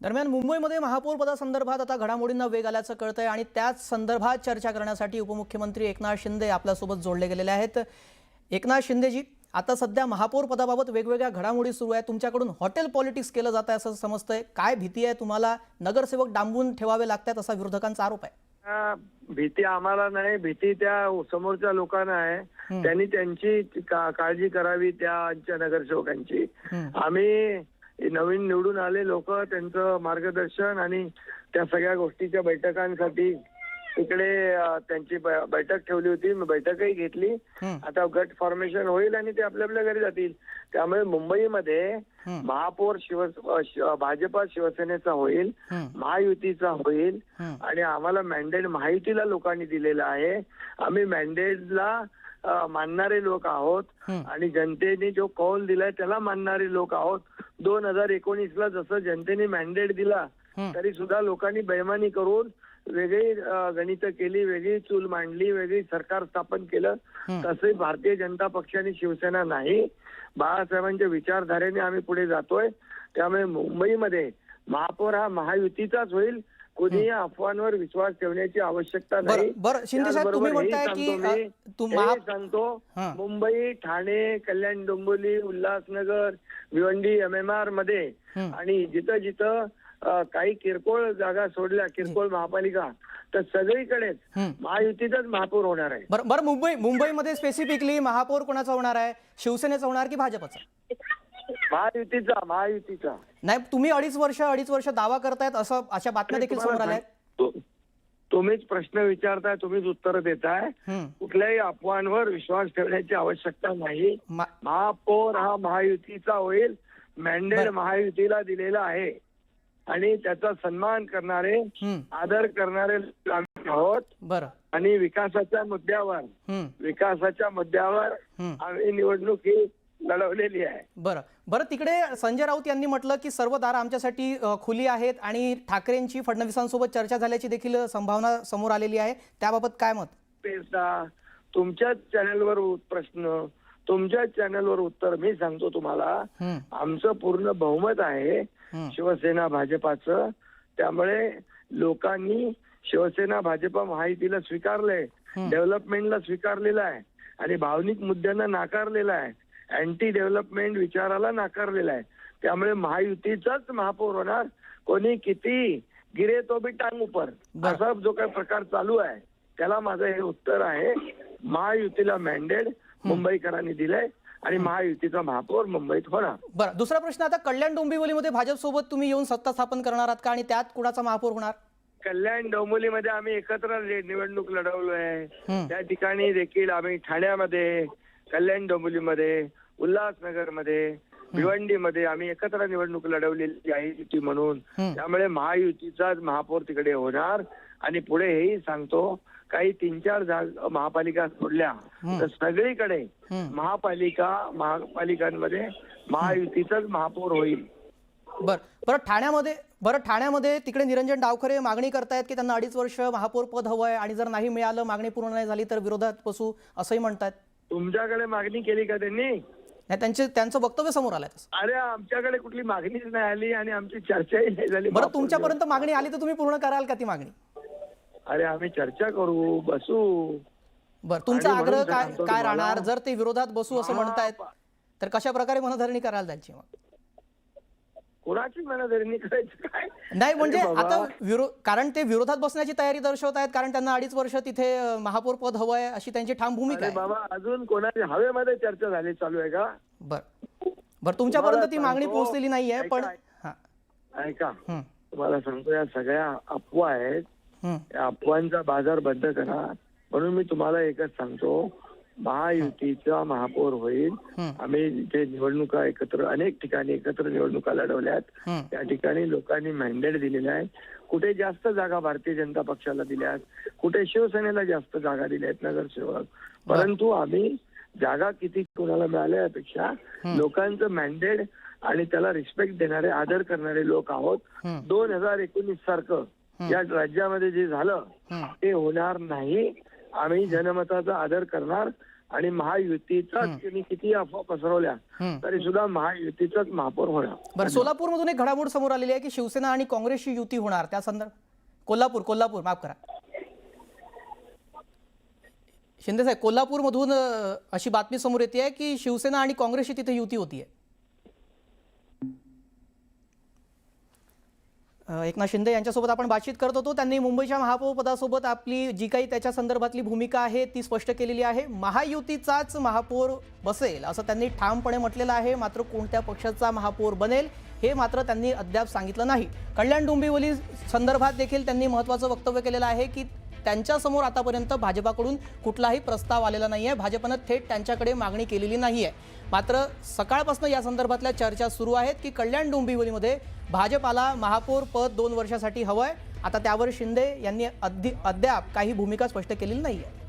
दरम्यान मुंबईमध्ये महापौर पदासंदर्भात आता घडामोडींना वेग आल्याचं कळतंय आणि त्याच संदर्भात चर्चा करण्यासाठी उपमुख्यमंत्री एकनाथ शिंदे आपल्यासोबत जोडले गेलेले आहेत। एकनाथ शिंदेजी, आता सध्या महापौर पदाबाबत वेगवेगळ्या घडामोडी सुरू आहेत। तुमच्याकडून हॉटेल पॉलिटिक्स केलं जात आहे असं समजतंय। काय भीती आहे तुम्हाला? नगरसेवक डांबून ठेवावे लागतात असा विरोधकांचा आरोप आहे। भीती आम्हाला नाही, भीती त्या समोरच्या लोकांना आहे। त्यांनी त्यांची काळजी करावी त्यांच्या नगरसेवकांची। आम्ही नवीन निवडून आले लोक, त्यांचं मार्गदर्शन आणि त्या सगळ्या गोष्टीच्या बैठकांसाठी तिकडे त्यांची बैठक ठेवली होती। मी बैठकही घेतली। आता गट फॉर्मेशन होईल आणि ते आपल्या आपल्या घरी जातील। त्यामुळे मुंबईमध्ये महापौर भाजपा शिवसेनेचा होईल, महायुतीचा होईल आणि आम्हाला मॅन्डेट महायुतीला लोकांनी दिलेला आहे। आम्ही मॅन्डेटला मानणारे लोक आहोत आणि जनतेने जो कौल दिलाय त्याला मानणारे लोक आहोत। 2019ला जसं जनतेने मॅन्डेट दिला तरी सुद्धा लोकांनी बेईमानी करून वेगळी गणित केली, वेगळी चूल मांडली, वेगळी सरकार स्थापन केलं। तसे भारतीय जनता पक्ष आणि शिवसेना नाही। बाळासाहेबांच्या विचारधारेने आम्ही पुढे जातोय। त्यामुळे मुंबईमध्ये महापौर हा महायुतीचाच होईल। कोणीही अफवांवर विश्वास ठेवण्याची आवश्यकता नाही। बरं शिंदे साहेब, तुम्ही म्हणताय की सांगतो मुंबई, ठाणे, कल्याण डोंबिवली, उल्हासनगर, भिवंडी, MMR मध्ये आणि जिथं जिथं काही किरकोळ जागा सोडल्या, किरकोळ महापालिका, तर सगळीकडेच महायुतीचाच महापौर होणार आहे। बरं मुंबईमध्ये स्पेसिफिकली महापौर कोणाचा होणार आहे? शिवसेनेचा होणार की भाजपचा? महायुतीचा। नाही, तुम्ही अडीच वर्ष दावा करतायत असं अशा बातम्या देखील समोर आल्या आहेत। तुम्हीच प्रश्न विचारताय, तुम्हीच उत्तर देताय। कुठल्याही अफवांवर विश्वास ठेवण्याची आवश्यकता नाही। महापौर हा महायुतीचा होईल। मॅन्डेट महायुतीला दिलेला आहे आणि त्याचा सन्मान करणारे, आदर करणारे आहोत। बरं, आणि विकासाच्या मुद्द्यावर आम्ही निवडणूक ही लढवलेली आहे। बरं तिकडे संजय राऊत यांनी म्हटलं की सर्व दारं आमच्यासाठी खुली आहेत आणि ठाकरेंची फडणवीसांसोबत चर्चा झाल्याची देखील संभावना समोर आलेली आहे। त्याबाबत काय मत? तुमच्याच चॅनलवर प्रश्न, तुमच्याच चॅनलवर उत्तर मी सांगतो तुम्हाला। आमचं पूर्ण बहुमत आहे शिवसेना भाजपाचं। त्यामुळे लोकांनी शिवसेना भाजपा महायुतीला स्वीकारलंय, डेव्हलपमेंटला स्वीकारलेलं आहे आणि भावनिक मुद्द्यांना नाकारलेला आहे, अँटी डेव्हलपमेंट विचाराला नाकारलेला आहे। त्यामुळे महायुतीचाच महापौर होणार। कोणी किती गिरे तो भी टांग ऊपर असा जो काही प्रकार चालू आहे त्याला माझं हे उत्तर आहे। महायुतीला मॅन्डेट मुंबईकरांनी दिलंय आणि महायुतीचा महापौर मुंबईत होणार। बरं, दुसरा प्रश्न, आता कल्याण डोंबिवलीमध्ये भाजप सोबत तुम्ही येऊन सत्ता स्थापन करणार आहात का आणि त्यात कुणाचा महापौर होणार? कल्याण डोंबिवलीमध्ये आम्ही एकत्र निवडणूक लढवलोय। त्या ठिकाणी देखील आम्ही ठाण्यामध्ये, कल्याण डोंबिवलीमध्ये, उल्हासनगरमध्ये, भिवंडीमध्ये आम्ही एकत्र निवडणूक लढवलेली आहे युती म्हणून। त्यामुळे महायुतीचाच महापौर तिकडे होणार। आणि पुढे हेही सांगतो, काही 3-4 महापालिका सोडल्या तर सगळीकडे महापालिकांमध्ये महायुतीचाच महापौर होईल। बरं ठाण्यामध्ये तिकडे निरंजन डावखरे मागणी करतायत की त्यांना 2.5 वर्ष महापौर पद हवंय आणि जर नाही मिळालं, मागणी पूर्ण नाही झाली तर विरोधात बसू असंही म्हणतात। तुमच्याकडे मागणी केली का त्यांनी? नाही, त्यांचं वक्तव्य समोर आलंय। अरे आमच्याकडे कुठली मागणीच नाही आली आणि आमची चर्चाही नाही झाली। बरं, तुमच्यापर्यंत मागणी आली तर तुम्ही पूर्ण कराल का ती मागणी? अरे आम्ही चर्चा करू, बसू। बरं, तुमचा आग्रह काय राहणार? जर ते विरोधात बसू असं म्हणतायत तर कशा प्रकारे मनधरणी करायला जायची? मग कोणाची मनधरणी करायची काय नाही, म्हणजे आता कारण ते विरोधात बसण्याची तयारी दर्शवत आहेत, कारण त्यांना 2.5 वर्ष तिथे महापौर पद हवंय अशी त्यांची ठाम भूमिका आहे। बाबा, अजून कोणाच्या हवेमध्ये चर्चा झाली चालू आहे का? बरं तुमच्यापर्यंत ती मागणी पोहोचलेली नाहीये, पण ऐका, तुम्हाला सांगतो या सगळ्या अफवा आहेत। या अफवांचा बाजार बंद करा। म्हणून मी तुम्हाला एकच सांगतो, महायुतीचा महापौर होईल। आम्ही इथे निवडणुका अनेक ठिकाणी एकत्र निवडणुका लढवल्यात। त्या ठिकाणी लोकांनी मॅन्डेट दिलेला आहे। कुठे जास्त जागा भारतीय जनता पक्षाला दिल्यात, कुठे शिवसेनेला जास्त जागा दिल्यात नगरसेवक। परंतु आम्ही जागा किती कोणाला मिळाल्या यापेक्षा लोकांचं मॅन्डेट आणि त्याला रिस्पेक्ट देणारे, आदर करणारे लोक आहोत। 2019 सारखं या राज्यामध्ये जे झालं ते होणार नाही। आम्ही जनमताचा आदर करणार आणि महायुतीचाच त्यांनी किती अफवा पसरवल्या तरी सुद्धा महायुतीचाच महापौर होणार. बरं, सोलापूरमधून एक घडामोड समोर आलेली आहे की शिवसेना आणि काँग्रेसची युती होणार. त्या संदर्भात कोल्हापूर माफ करा शिंदे साहेब, कोल्हापूरमधून अशी बातमी समोर येते आहे की शिवसेना आणि काँग्रेसची तिथे युती होतीये. एकनाथ शिंदे यांच्यासोबत आपण बातचीत करत होतो. त्यांनी मुंबईच्या महापौर पदासोबत आपली जी काही त्याच्या संदर्भातली भूमिका आहे ती स्पष्ट केलेली आहे. महायुतीचाच महापौर बसेल असं त्यांनी ठामपणे म्हटलेलं आहे. मात्र कोणत्या पक्षाचा महापौर बनेल हे मात्र त्यांनी अद्याप सांगितलं नाही. कल्याण डोंबिवली संदर्भात देखील त्यांनी महत्त्वाचं वक्तव्य केलेलं आहे की त्यांच्यासमोर आतापर्यंत भाजपाकडून कुठलाही प्रस्ताव आलेला नाही आहे. भाजपनं थेट त्यांच्याकडे मागणी केलेली नाही आहे. मात्र सकाळपासून या संदर्भातल्या चर्चा सुरू आहेत की कल्याण डोंबिवलीमध्ये भाजपाला महापौर पद 2 वर्षासाठी हवंय. आता त्यावर शिंदे यांनी अद्याप काही भूमिका स्पष्ट केलेली नाही आहे.